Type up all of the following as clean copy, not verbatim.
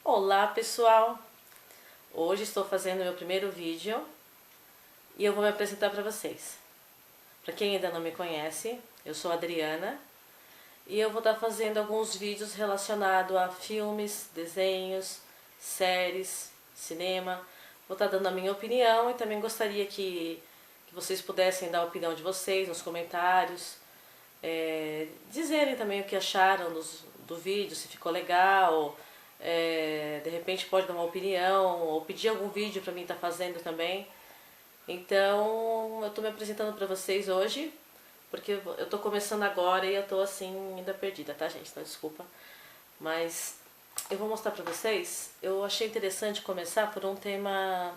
Olá pessoal, hoje estou fazendo meu primeiro vídeo e eu vou me apresentar para vocês. Para quem ainda não me conhece, eu sou a Adriana e eu vou estar fazendo alguns vídeos relacionados a filmes, desenhos, séries, cinema. Vou estar dando a minha opinião e também gostaria que vocês pudessem dar a opinião de vocês nos comentários, dizerem também o que acharam do vídeo, se ficou legal. De repente pode dar uma opinião ou pedir algum vídeo para mim estar fazendo também. Então eu estou me apresentando para vocês hoje porque eu estou começando agora e eu estou assim ainda perdida, tá gente? Então desculpa, mas eu vou mostrar para vocês. Eu achei interessante começar por um tema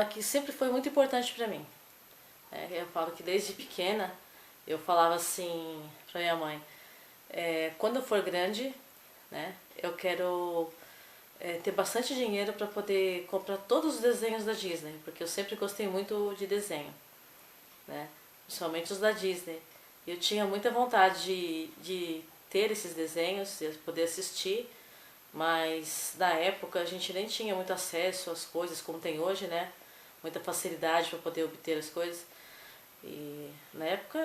que sempre foi muito importante para mim. Eu falo que desde pequena eu falava assim para minha mãe: quando eu for grande, né, eu quero ter bastante dinheiro para poder comprar todos os desenhos da Disney, porque eu sempre gostei muito de desenho, né, principalmente os da Disney. Eu tinha muita vontade de ter esses desenhos, de poder assistir, mas na época a gente nem tinha muito acesso às coisas como tem hoje, né, muita facilidade para poder obter as coisas. E na época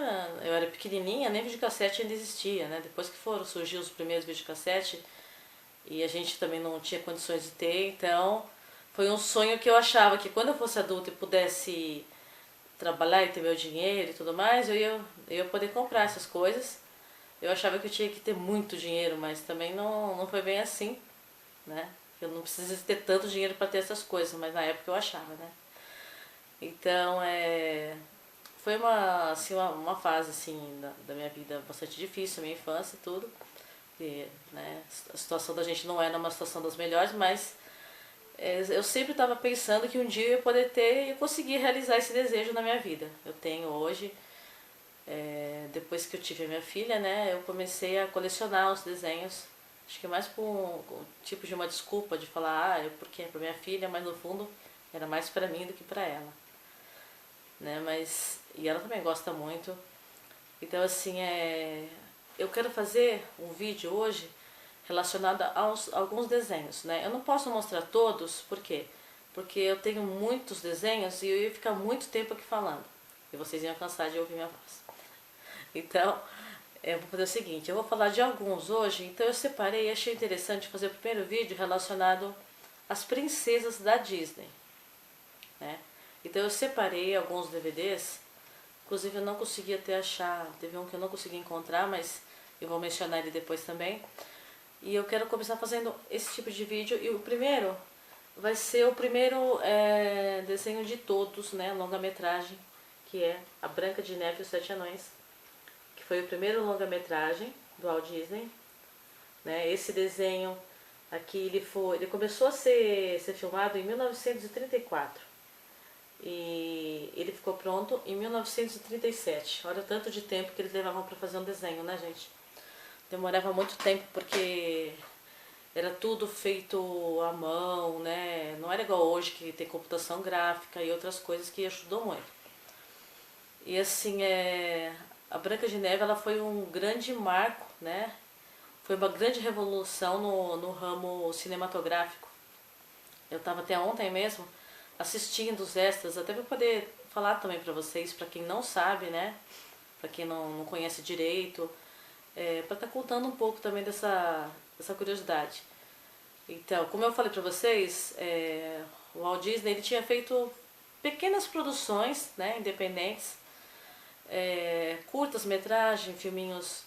eu era pequenininha, nem videocassete ainda existia, né? Depois que foram surgir os primeiros videocassete e a gente também não tinha condições de ter, então foi um sonho que eu achava que quando eu fosse adulta e pudesse trabalhar e ter meu dinheiro e tudo mais, eu ia poder comprar essas coisas. Eu achava que eu tinha que ter muito dinheiro, mas também não foi bem assim, né? Eu não preciso ter tanto dinheiro para ter essas coisas, mas na época eu achava, né? Então, foi uma fase assim da minha vida bastante difícil, a minha infância e tudo. E, né, a situação da gente não era uma situação das melhores, mas eu sempre estava pensando que um dia eu ia poder ter e conseguir realizar esse desejo na minha vida. Eu tenho hoje, depois que eu tive a minha filha, né, eu comecei a colecionar os desenhos. Acho que mais por um tipo de uma desculpa de falar, porque é para minha filha, mas no fundo era mais para mim do que para ela, né? E ela também gosta muito. Então assim, eu quero fazer um vídeo hoje relacionado a alguns desenhos, né? Eu não posso mostrar todos, por quê? Porque eu tenho muitos desenhos e eu ia ficar muito tempo aqui falando. E vocês iam cansar de ouvir minha voz. Então, eu vou fazer o seguinte, eu vou falar de alguns hoje, então eu separei e achei interessante fazer o primeiro vídeo relacionado às princesas da Disney, né? Então eu separei alguns DVDs, inclusive eu não consegui até achar, teve um que eu não consegui encontrar, mas eu vou mencionar ele depois também. E eu quero começar fazendo esse tipo de vídeo, e o primeiro vai ser o primeiro desenho de todos, né, longa-metragem, que é A Branca de Neve e os Sete Anões, que foi o primeiro longa-metragem do Walt Disney, né? Esse desenho aqui, ele começou a ser filmado em 1934. E ele ficou pronto em 1937. Olha o tanto de tempo que eles levavam para fazer um desenho, né, gente? Demorava muito tempo porque era tudo feito à mão, né? Não era igual hoje que tem computação gráfica e outras coisas que ajudou muito. E assim, a Branca de Neve, ela foi um grande marco, né? Foi uma grande revolução no ramo cinematográfico. Eu estava até ontem mesmo assistindo os extras, até para poder falar também para vocês, para quem não sabe, né? Para quem não conhece direito, para estar contando um pouco também dessa curiosidade. Então, como eu falei para vocês, o Walt Disney, ele tinha feito pequenas produções, né, independentes, curtas-metragem, filminhos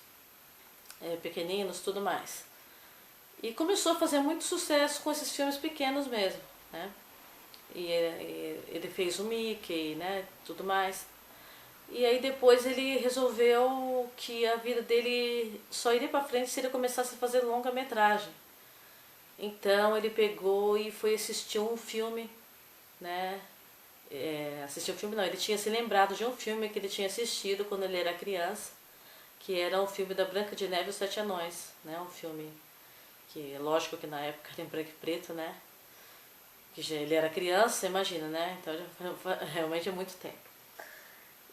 pequeninos, tudo mais. E começou a fazer muito sucesso com esses filmes pequenos mesmo, né? E ele fez o Mickey, né, tudo mais. E aí depois ele resolveu que a vida dele só iria pra frente se ele começasse a fazer longa-metragem. Então ele pegou e foi assistir um filme, né? Assistiu um filme não, ele tinha se lembrado de um filme que ele tinha assistido quando ele era criança, que era o filme da Branca de Neve e os Sete Anões, né? Um filme que, lógico que na época era em branco e preto, né? Que já ele era criança, imagina, né? Então realmente é muito tempo.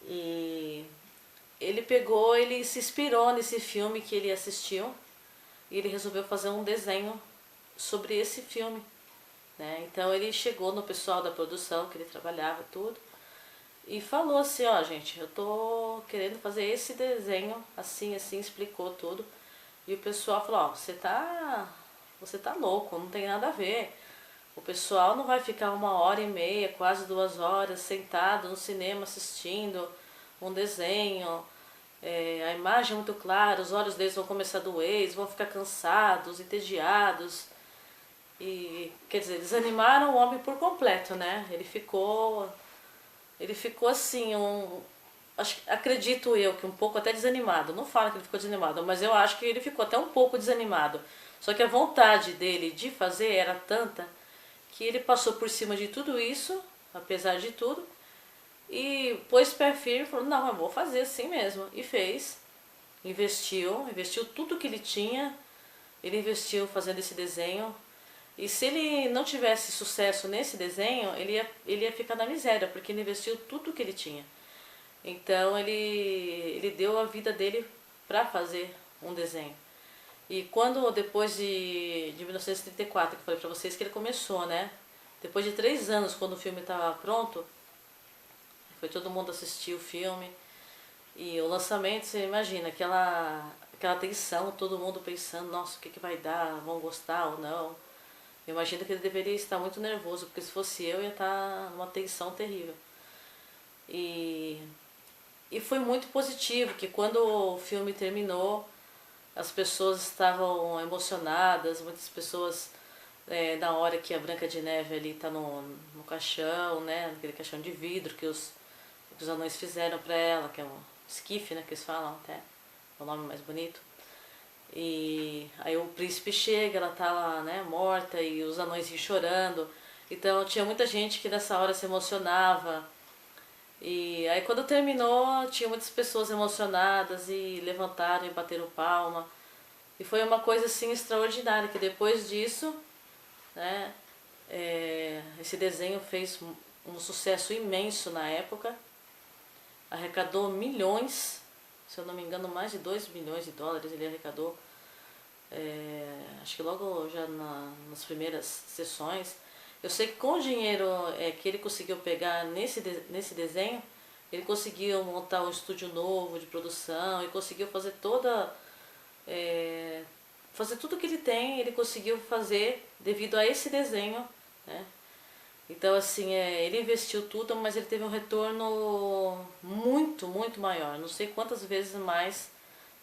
E ele se inspirou nesse filme que ele assistiu e ele resolveu fazer um desenho sobre esse filme, né? Então ele chegou no pessoal da produção que ele trabalhava tudo e falou assim, ó, gente, eu tô querendo fazer esse desenho assim, assim, explicou tudo. E o pessoal falou, ó, você tá louco, não tem nada a ver. O pessoal não vai ficar 1h30, quase 2 horas, sentado no cinema assistindo um desenho. A imagem é muito clara, os olhos deles vão começar a doer, eles vão ficar cansados, entediados. E, quer dizer, desanimaram o homem por completo, né? Ele ficou assim, acredito eu que um pouco até desanimado. Não fala que ele ficou desanimado, mas eu acho que ele ficou até um pouco desanimado. Só que a vontade dele de fazer era tanta que ele passou por cima de tudo isso, apesar de tudo, e pôs pé firme e falou, não, eu vou fazer assim mesmo. E fez, investiu tudo que ele tinha, ele investiu fazendo esse desenho. E se ele não tivesse sucesso nesse desenho, ele ia ficar na miséria, porque ele investiu tudo que ele tinha. Então ele deu a vida dele para fazer um desenho. E quando, depois de 1934, que eu falei pra vocês que ele começou, né? Depois de 3 anos, quando o filme estava pronto, foi todo mundo assistir o filme. E o lançamento, você imagina, aquela tensão, todo mundo pensando, nossa, o que vai dar, vão gostar ou não. Eu imagino que ele deveria estar muito nervoso, porque se fosse eu ia estar numa tensão terrível. E foi muito positivo, que quando o filme terminou, as pessoas estavam emocionadas, muitas pessoas, na hora que a Branca de Neve ali está no caixão, né, naquele caixão de vidro que os anões fizeram para ela, que é um esquife, né, que eles falam até, é o nome mais bonito. E aí o príncipe chega, ela tá lá, né, morta, e os anões iam chorando. Então tinha muita gente que nessa hora se emocionava. E aí quando terminou, tinha muitas pessoas emocionadas e levantaram e bateram palma. E foi uma coisa assim extraordinária, que depois disso, né, esse desenho fez um sucesso imenso na época. Arrecadou milhões, se eu não me engano mais de 2 milhões de dólares ele arrecadou. Acho que logo já nas primeiras sessões. Eu sei que com o dinheiro que ele conseguiu pegar nesse desenho, ele conseguiu montar um estúdio novo de produção e conseguiu fazer fazer tudo que ele tem, ele conseguiu fazer devido a esse desenho, né? Então assim, ele investiu tudo, mas ele teve um retorno muito, muito maior. Não sei quantas vezes mais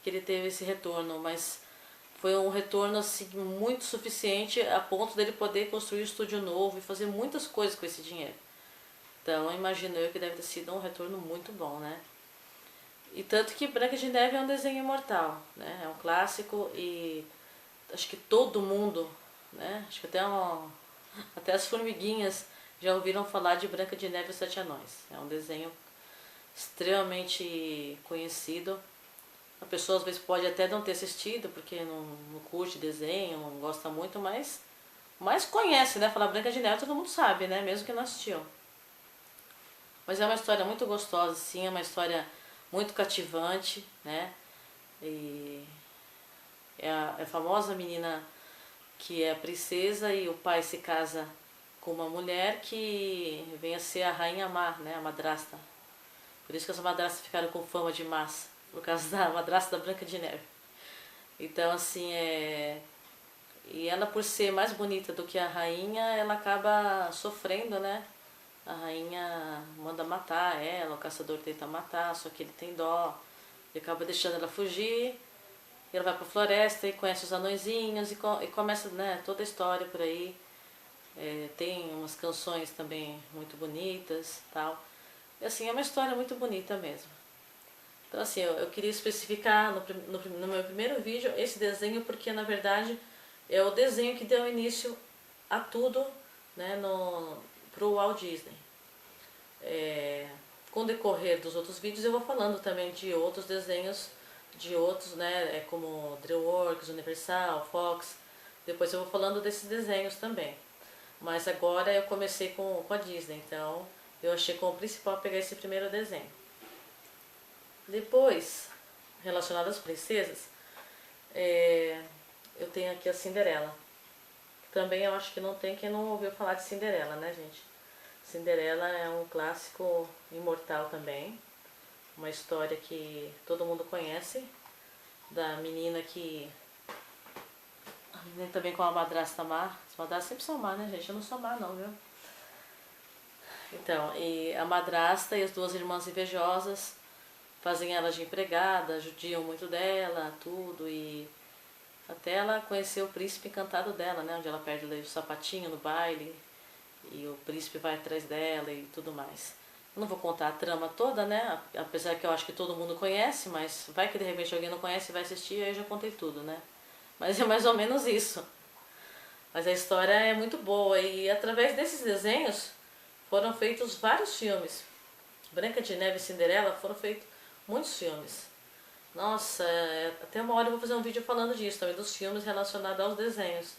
que ele teve esse retorno, mas foi um retorno assim muito suficiente a ponto dele poder construir um estúdio novo e fazer muitas coisas com esse dinheiro. Então imagino eu que deve ter sido um retorno muito bom, né? E tanto que Branca de Neve é um desenho imortal, né? É um clássico e acho que todo mundo, né? Acho que até as formiguinhas já ouviram falar de Branca de Neve e os Sete Anões. É um desenho extremamente conhecido. A pessoa às vezes pode até não ter assistido, porque não curte desenho, não gosta muito, mas conhece, né? Falar Branca de Neve todo mundo sabe, né? Mesmo que não assistiu. Mas é uma história muito gostosa, sim, é uma história muito cativante, né? E é a famosa menina que é a princesa e o pai se casa com uma mulher que vem a ser a rainha má, né? A madrasta. Por isso que as madrastas ficaram com fama de más, por causa da madrasta da Branca de Neve. Então, assim, e ela, por ser mais bonita do que a rainha, ela acaba sofrendo, né? A rainha manda matar ela, o caçador tenta matar, só que ele tem dó. Ele acaba deixando ela fugir. E ela vai pra floresta e conhece os anõezinhos e começa, né, toda a história por aí. Tem umas canções também muito bonitas, tal. E assim, é uma história muito bonita mesmo. Então assim, eu queria especificar no meu primeiro vídeo esse desenho porque na verdade é o desenho que deu início a tudo, né, pro Walt Disney. Com o decorrer dos outros vídeos eu vou falando também de outros desenhos, de outros, né, como DreamWorks, Universal, Fox. Depois eu vou falando desses desenhos também. Mas agora eu comecei com a Disney, então eu achei como principal pegar esse primeiro desenho. Depois, relacionado às princesas, eu tenho aqui a Cinderela. Também eu acho que não tem quem não ouviu falar de Cinderela, né, gente? Cinderela é um clássico imortal também. Uma história que todo mundo conhece. Da menina que... A menina também com a madrasta má. As madrastas sempre são má, né, gente? Eu não sou má não, viu? Então, e a madrasta e as duas irmãs invejosas fazem ela de empregada, judiam muito dela, tudo, e até ela conhecer o príncipe encantado dela, né? Onde ela perde o sapatinho no baile e o príncipe vai atrás dela e tudo mais. Eu não vou contar a trama toda, né? Apesar que eu acho que todo mundo conhece, mas vai que de repente alguém não conhece e vai assistir, aí eu já contei tudo, né? Mas é mais ou menos isso. Mas a história é muito boa e através desses desenhos foram feitos vários filmes. Branca de Neve e Cinderela foram feitos muitos filmes. Nossa, até uma hora eu vou fazer um vídeo falando disso também, dos filmes relacionados aos desenhos.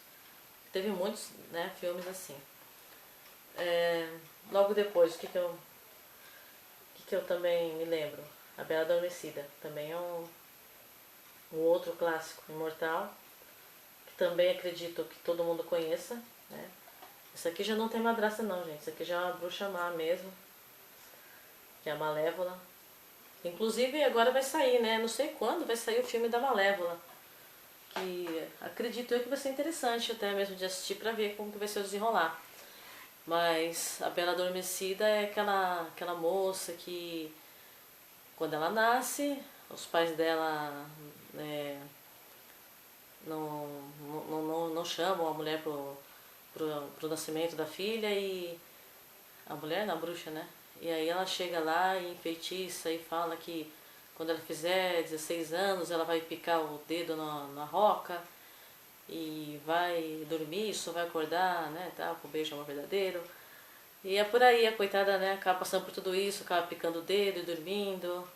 Teve muitos, né, filmes assim. Logo depois, o que eu também me lembro? A Bela Adormecida, também é um outro clássico imortal, que também acredito que todo mundo conheça, né? Isso aqui já não tem madrasta não, gente. Isso aqui já é uma bruxa má mesmo, que é a Malévola. Inclusive agora vai sair, né? Não sei quando vai sair o filme da Malévola. Que acredito eu que vai ser interessante até mesmo de assistir pra ver como que vai ser o desenrolar. Mas a Bela Adormecida é aquela moça que quando ela nasce, os pais dela não chamam a mulher pro nascimento da filha e a mulher, não, a bruxa, né? E aí ela chega lá e enfeitiça e fala que quando ela fizer 16 anos ela vai picar o dedo na roca e vai dormir, só vai acordar, né, tá, com o beijo amor verdadeiro. E é por aí, a coitada, né, acaba passando por tudo isso, acaba picando o dedo e dormindo,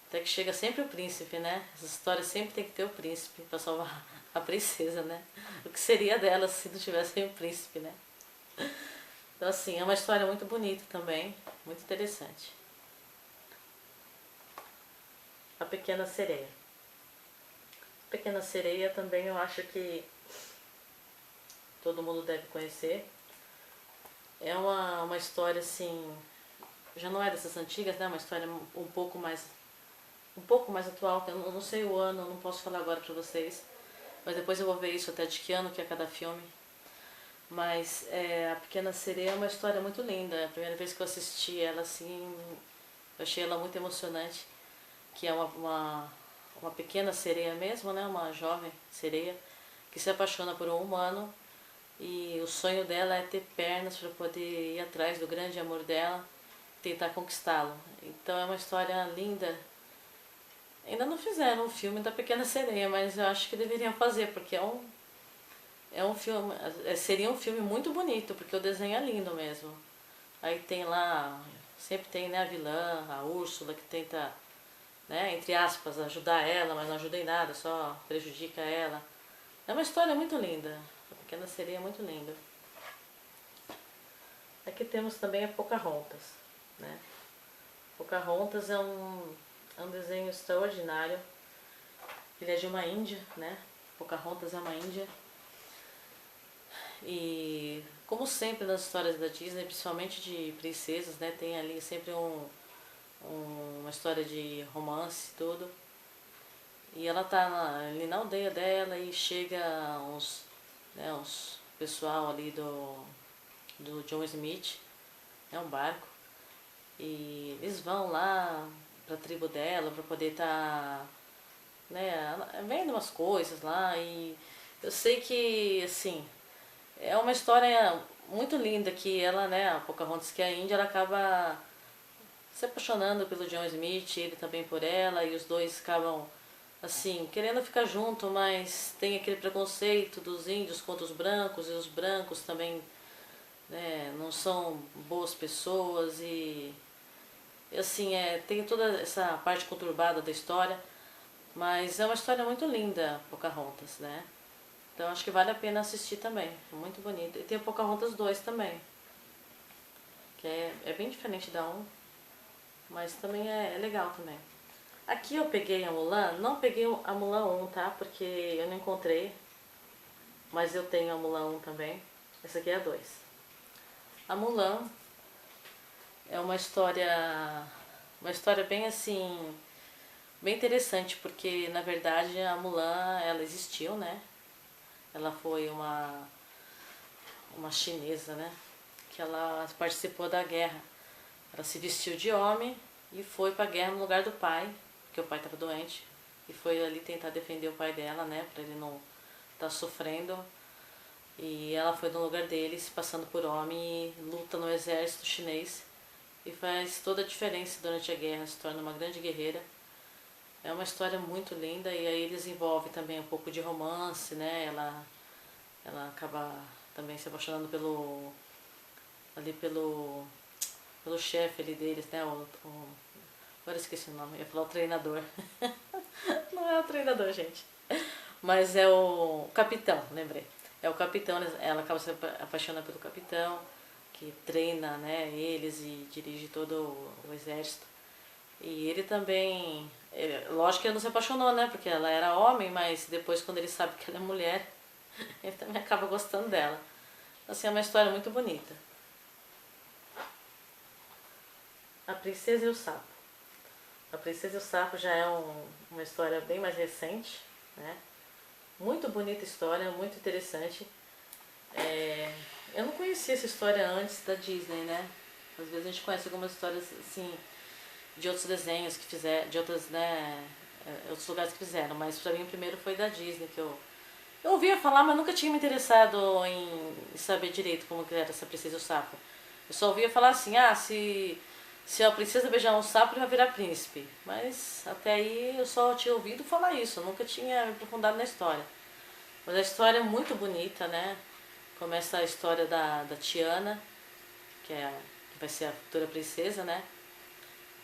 até que chega sempre o príncipe, né? Essas histórias sempre tem que ter o príncipe pra salvar a princesa, né? O que seria dela se não tivesse o príncipe, né? Então assim, é uma história muito bonita também, muito interessante. A Pequena Sereia. A Pequena Sereia também eu acho que todo mundo deve conhecer. É uma história assim, já não é dessas antigas, né? Uma história um pouco mais atual, eu não sei o ano, eu não posso falar agora pra vocês, mas depois eu vou ver isso até de que ano que é cada filme. Mas A Pequena Sereia é uma história muito linda. A primeira vez que eu assisti ela assim, eu achei ela muito emocionante, que é uma pequena sereia mesmo, né? Uma jovem sereia que se apaixona por um humano e o sonho dela é ter pernas para poder ir atrás do grande amor dela, tentar conquistá-lo. Então é uma história linda. Ainda não fizeram um filme da Pequena Sereia, mas eu acho que deveriam fazer, porque é um filme, seria um filme muito bonito, porque o desenho é lindo mesmo. Aí tem lá, sempre tem, né, a vilã, a Úrsula, que tenta, né, entre aspas, ajudar ela, mas não ajuda em nada, só prejudica ela. É uma história muito linda, a Pequena Sereia é muito linda. Aqui temos também a Pocahontas, né? Pocahontas é um desenho extraordinário. Ele é de uma índia, né? Pocahontas é uma índia. E como sempre nas histórias da Disney, principalmente de princesas, né? Tem ali sempre uma história de romance e tudo. E ela tá ali na aldeia dela e chega uns pessoal ali do John Smith, é um barco. E eles vão lá pra tribo dela pra poder né, vendo umas coisas lá. E eu sei que, assim, é uma história muito linda que ela, né, a Pocahontas, que é a Índia, ela acaba se apaixonando pelo John Smith, ele também por ela, e os dois acabam, assim, querendo ficar junto, mas tem aquele preconceito dos índios contra os brancos, e os brancos também, né, não são boas pessoas, e assim, tem toda essa parte conturbada da história, mas é uma história muito linda, Pocahontas, né? Então acho que vale a pena assistir também, é muito bonito. E tem o Pocahontas 2 também, que é bem diferente da 1, mas também é legal também. Aqui eu peguei a Mulan, não peguei a Mulan 1, tá? Porque eu não encontrei. mas eu tenho a Mulan 1 também. Essa aqui é a 2. A Mulan é uma história bem assim, bem interessante, porque na verdade a Mulan, ela existiu, né? Ela foi uma chinesa, né? Que ela participou da guerra. Ela se vestiu de homem e foi pra guerra no lugar do pai, porque o pai estava doente, e foi ali tentar defender o pai dela, né? Pra ele não estar sofrendo. E ela foi no lugar dele, se passando por homem, e luta no exército chinês. E faz toda a diferença durante a guerra, se torna uma grande guerreira. É uma história muito linda e aí eles envolvem também um pouco de romance, né? Ela acaba também se apaixonando pelo chefe ali deles, né? Agora esqueci o nome, eu ia falar o treinador. Não é o treinador, gente. Mas é o capitão, lembrei. É o capitão, ela acaba se apaixonando pelo capitão, que treina, né, eles e dirige todo o exército. E ele também, lógico que ele não se apaixonou, né, porque ela era homem, mas depois quando ele sabe que ela é mulher, ele também acaba gostando dela. Assim, é uma história muito bonita. A Princesa e o Sapo. A Princesa e o Sapo já é uma história bem mais recente, né? Muito bonita história, muito interessante. Eu não conhecia essa história antes da Disney, né? Às vezes a gente conhece algumas histórias assim de outros desenhos que fizeram, de outros, né, outros lugares que fizeram, mas pra mim o primeiro foi da Disney, que eu ouvia falar, mas nunca tinha me interessado em saber direito como que era essa Princesa e o Sapo. Eu só ouvia falar assim, se a princesa beijar um sapo, ele vai virar príncipe. Mas até aí eu só tinha ouvido falar isso, eu nunca tinha me aprofundado na história. Mas a história é muito bonita, né? Começa a história da Tiana, que vai ser a futura princesa, né?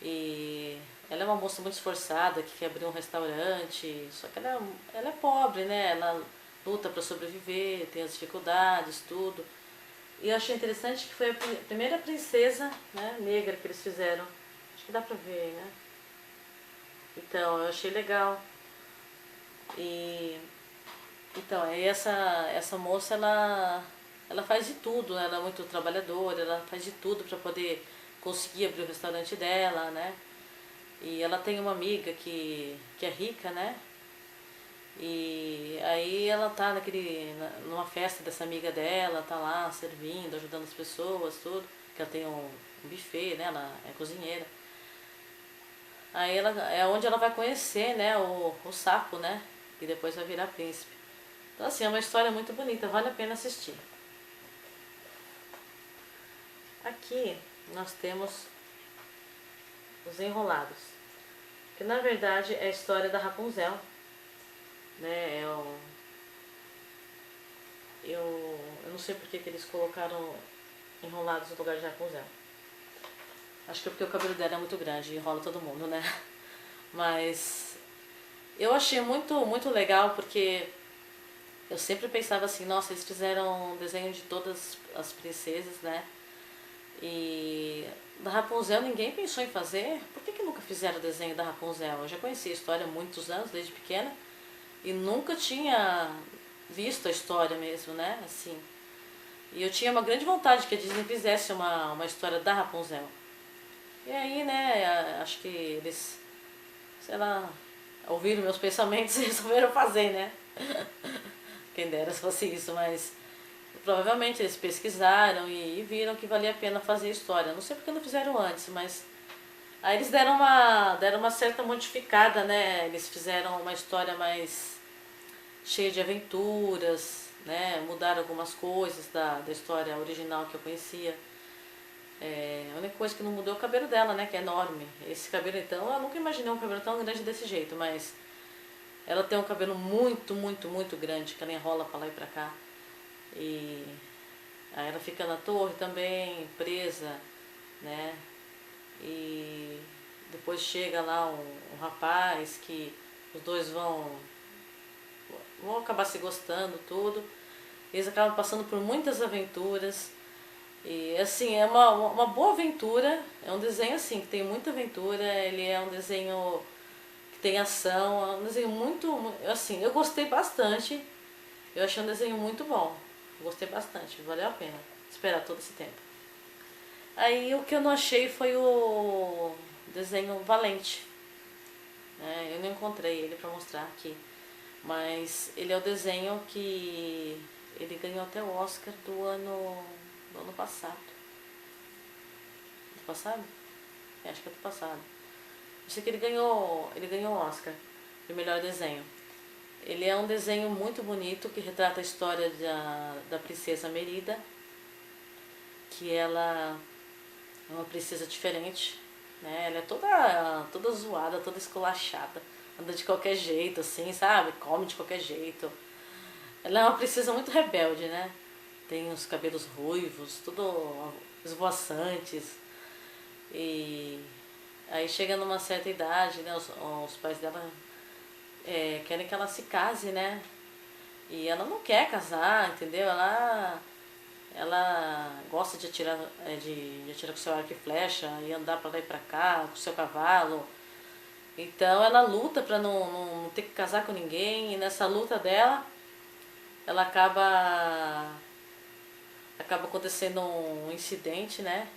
E ela é uma moça muito esforçada, que quer abrir um restaurante, só que ela é pobre, né? Ela luta para sobreviver, tem as dificuldades, tudo. E eu achei interessante que foi a primeira princesa, né, negra que eles fizeram. Acho que dá pra ver, né? Então, eu achei legal. E então, aí essa moça, ela faz de tudo, né? Ela é muito trabalhadora, ela faz de tudo para poder conseguir abrir o restaurante dela, né? E ela tem uma amiga que é rica, né? E aí ela tá numa festa dessa amiga dela, tá lá servindo, ajudando as pessoas, tudo. Que ela tem um buffet, né? Ela é cozinheira. Aí é onde ela vai conhecer, né, o sapo, né? E depois vai virar príncipe. Então assim, é uma história muito bonita, vale a pena assistir. Aqui nós temos Os Enrolados, que na verdade é a história da Rapunzel, né? Eu não sei porque que eles colocaram Enrolados no lugar de Rapunzel. Acho que é porque o cabelo dela é muito grande e enrola todo mundo, né? Mas eu achei muito legal porque eu sempre pensava assim, nossa, eles fizeram um desenho de todas as princesas, né? E da Rapunzel ninguém pensou em fazer. Por que nunca fizeram o desenho da Rapunzel? Eu já conhecia a história há muitos anos, desde pequena, e nunca tinha visto a história mesmo, né? Assim. E eu tinha uma grande vontade que a Disney fizesse uma história da Rapunzel. E aí, né, acho que eles, sei lá, ouviram meus pensamentos e resolveram fazer, né? Quem dera se fosse isso, mas provavelmente eles pesquisaram e viram que valia a pena fazer a história. Não sei porque não fizeram antes, mas aí eles deram uma certa modificada, né? Eles fizeram uma história mais cheia de aventuras, né? Mudaram algumas coisas da história original que eu conhecia. A única coisa que não mudou é o cabelo dela, né? Que é enorme. Esse cabelo, então, eu nunca imaginei um cabelo tão grande desse jeito, mas ela tem um cabelo muito grande, que ela enrola pra lá e pra cá. E aí ela fica na torre também, presa, né? E depois chega lá um rapaz que os dois vão acabar se gostando, tudo. Eles acabam passando por muitas aventuras. E assim, é uma boa aventura, é um desenho assim, que tem muita aventura, ele é um desenho que tem ação, é um desenho muito, assim, eu gostei bastante. Eu achei um desenho muito bom, gostei bastante, valeu a pena esperar todo esse tempo. Aí o que eu não achei foi o desenho Valente, né? Eu não encontrei ele pra mostrar aqui, mas ele é o desenho que ele ganhou até o Oscar do ano passado. Do passado? Acho que é do passado. Eu sei que ele ganhou o Oscar de melhor desenho. Ele é um desenho muito bonito que retrata a história da princesa Merida, que ela é uma princesa diferente, né? Ela é toda zoada, toda esculachada, anda de qualquer jeito, assim, sabe? Come de qualquer jeito. Ela é uma princesa muito rebelde, né? Tem os cabelos ruivos, tudo esvoaçantes. E aí chega numa certa idade, né? Os pais dela querem que ela se case, né? E ela não quer casar, entendeu? Ela gosta de atirar, de atirar com seu arco e flecha e andar pra lá e pra cá com seu cavalo. Então ela luta pra não ter que casar com ninguém. E nessa luta dela, ela acaba acontecendo um incidente, né?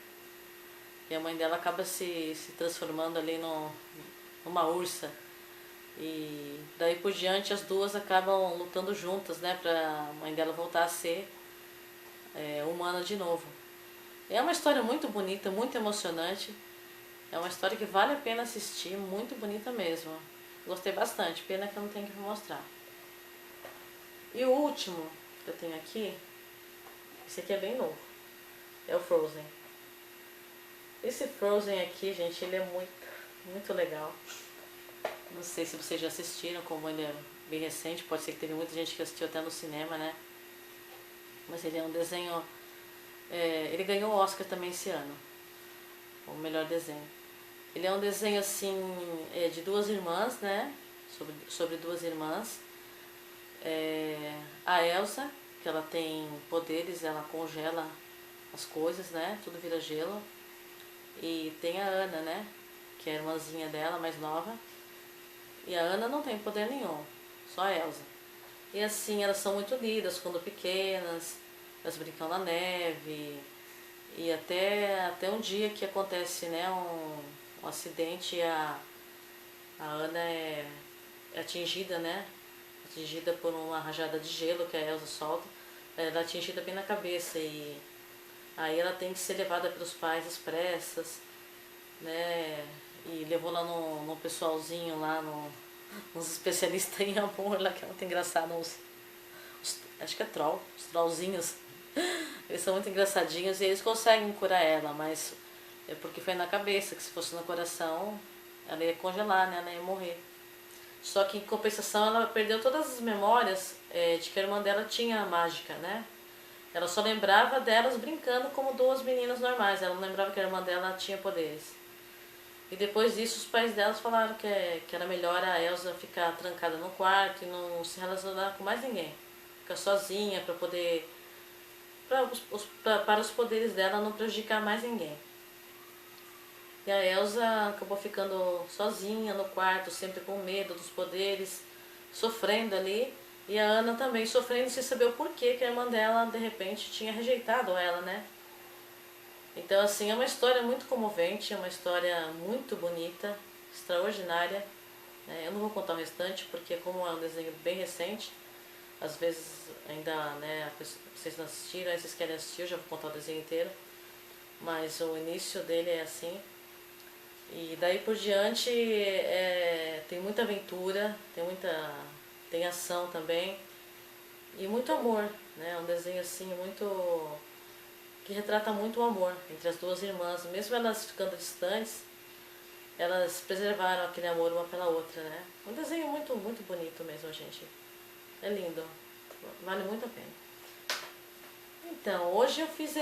E a mãe dela acaba se transformando ali numa ursa. E daí por diante as duas acabam lutando juntas, né? Pra mãe dela voltar a ser humana de novo. É uma história muito bonita, muito emocionante. É uma história que vale a pena assistir, muito bonita mesmo. Gostei bastante, pena que eu não tenho que mostrar. E o último que eu tenho aqui, esse aqui é bem novo, é o Frozen. Esse Frozen aqui, gente, ele é muito legal. Não sei se vocês já assistiram, como ele é bem recente, pode ser que teve muita gente que assistiu até no cinema, né? Mas ele é um desenho... ele ganhou o Oscar também esse ano, o melhor desenho. Ele é um desenho assim, de duas irmãs, né? Sobre duas irmãs. A Elsa, que ela tem poderes, ela congela as coisas, né? Tudo vira gelo. E tem a Anna, né? Que é a irmãzinha dela, mais nova. E a Anna não tem poder nenhum, só a Elsa. E assim, elas são muito unidas quando pequenas, elas brincam na neve. E até um dia que acontece, né, um acidente e a Anna é atingida, né? Atingida por uma rajada de gelo que a Elsa solta. Ela é atingida bem na cabeça e aí ela tem que ser levada pelos pais às pressas, né? E levou lá no pessoalzinho lá, uns especialistas em amor lá, que é muito engraçado, acho que é troll, os trollzinhos. Eles são muito engraçadinhos e eles conseguem curar ela, mas é porque foi na cabeça, que se fosse no coração, ela ia congelar, né? Ela ia morrer. Só que em compensação ela perdeu todas as memórias de que a irmã dela tinha mágica, né? Ela só lembrava delas brincando como duas meninas normais, ela não lembrava que a irmã dela tinha poderes. E depois disso os pais delas falaram que era melhor a Elsa ficar trancada no quarto e não se relacionar com mais ninguém. Ficar sozinha para poder... para os poderes dela não prejudicar mais ninguém. E a Elsa acabou ficando sozinha no quarto, sempre com medo dos poderes, sofrendo ali. E a Anna também sofrendo sem saber o porquê que a irmã dela, de repente, tinha rejeitado ela, né? Então, assim, é uma história muito comovente, é uma história muito bonita, extraordinária. Eu não vou contar o restante, porque como é um desenho bem recente, às vezes ainda, né, vocês não assistiram, aí vocês querem assistir, eu já vou contar o desenho inteiro. Mas o início dele é assim. E daí por diante tem muita aventura, tem ação também e muito amor, né? Um desenho assim muito que retrata muito o amor entre as duas irmãs, mesmo elas ficando distantes, elas preservaram aquele amor uma pela outra, né? Um desenho muito bonito mesmo, gente. É lindo, vale muito a pena. Então, hoje eu fiz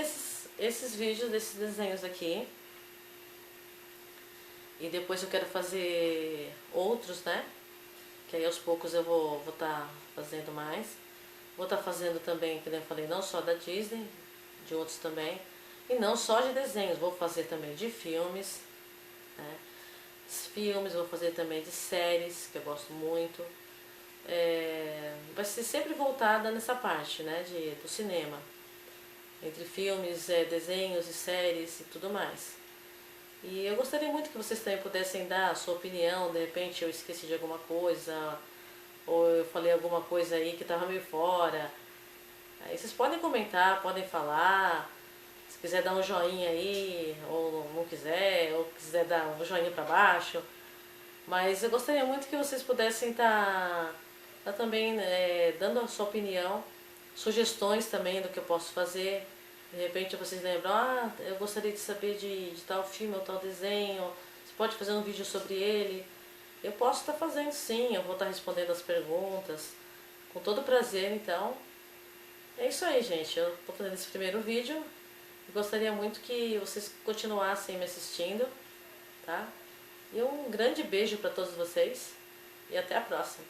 esses vídeos desses desenhos aqui. E depois eu quero fazer outros, né? Que aí aos poucos eu vou estar fazendo mais. Vou estar fazendo também, como eu falei, não só da Disney, de outros também. E não só de desenhos, vou fazer também de filmes, né? Filmes, vou fazer também de séries, que eu gosto muito. vai ser sempre voltada nessa parte, né, do cinema. Entre filmes, desenhos e séries e tudo mais. E eu gostaria muito que vocês também pudessem dar a sua opinião, de repente eu esqueci de alguma coisa, ou eu falei alguma coisa aí que estava meio fora. Aí vocês podem comentar, podem falar, se quiser dar um joinha aí, ou não quiser, ou quiser dar um joinha para baixo. Mas eu gostaria muito que vocês pudessem tá também dando a sua opinião, sugestões também do que eu posso fazer. De repente vocês lembram, eu gostaria de saber de tal filme ou tal desenho, você pode fazer um vídeo sobre ele. Eu posso estar fazendo sim, eu vou estar respondendo as perguntas, com todo prazer. Então, é isso aí, gente. Eu estou fazendo esse primeiro vídeo e gostaria muito que vocês continuassem me assistindo, tá? E um grande beijo para todos vocês e até a próxima.